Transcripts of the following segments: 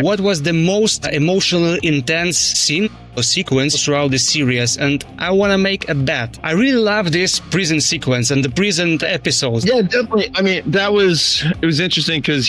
What was the most emotional, intense scene or sequence throughout the series? And I want to make a bet. I really love this prison sequence and the prison episodes. Yeah, definitely. I mean, it was interesting because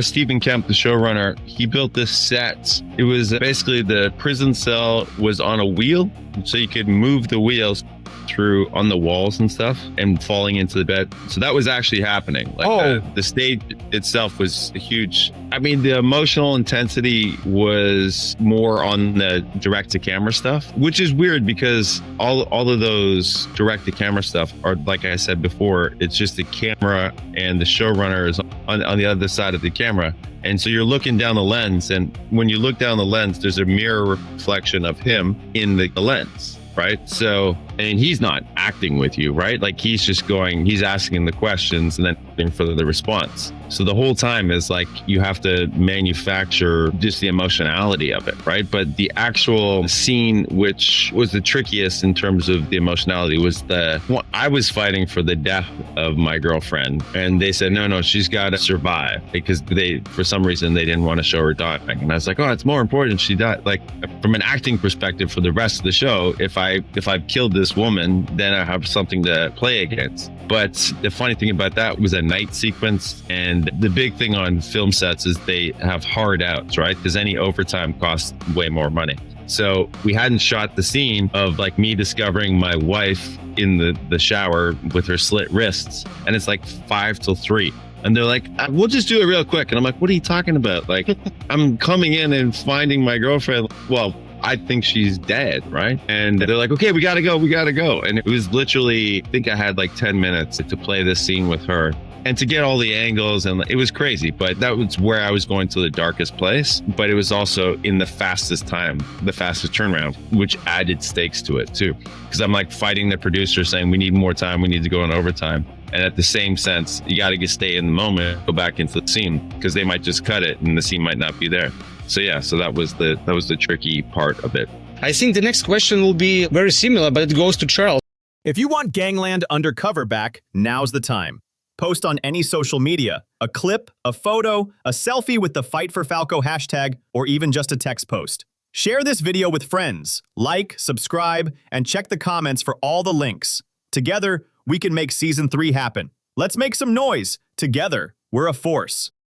Stephen Kemp, the showrunner, he built this set. It was basically the prison cell was on a wheel, so you could move the wheels through on the walls and stuff and falling into the bed. So that was actually happening. Like the stage itself was huge. I mean, the emotional intensity was more on the direct to camera stuff, which is weird because all of those direct to camera stuff are, like I said before, it's just the camera and the showrunner is on the other side of the camera. And so you're looking down the lens, and when you look down the lens, there's a mirror reflection of him in the lens. Right. So, and he's not acting with you, right? Like he's just he's asking the questions and then waiting for the response. So the whole time is like you have to manufacture just the emotionality of it, right? But the actual scene, which was the trickiest in terms of the emotionality, was I was fighting for the death of my girlfriend, and they said, no, she's got to survive because for some reason, they didn't want to show her dying. And I was like, oh, it's more important she died. Like from an acting perspective for the rest of the show, if I've killed this woman, then I have something to play against. But the funny thing about that was a night sequence. And the big thing on film sets is they have hard outs, right? Because any overtime costs way more money. So we hadn't shot the scene of like me discovering my wife in the shower with her slit wrists. And it's like 5 till 3. And they're like, we'll just do it real quick. And I'm like, what are you talking about? Like, I'm coming in and finding my girlfriend. Well, I think she's dead, right? And they're like, okay, we gotta go. And it was literally, I think I had like 10 minutes to play this scene with her and to get all the angles, and it was crazy. But that was where I was going to the darkest place. But it was also in the fastest time, the fastest turnaround, which added stakes to it too. Because I'm like fighting the producer saying, we need more time, we need to go in overtime. And at the same sense, you got to stay in the moment, go back into the scene, because they might just cut it and the scene might not be there. So yeah, so that was the tricky part of it. I think the next question will be very similar, but it goes to Charles. If you want Gangland Undercover back, now's the time. Post on any social media, a clip, a photo, a selfie with the Fight for Falco hashtag, or even just a text post. Share this video with friends, like, subscribe, and check the comments for all the links. Together, we can make Season 3 happen. Let's make some noise. Together, we're a force.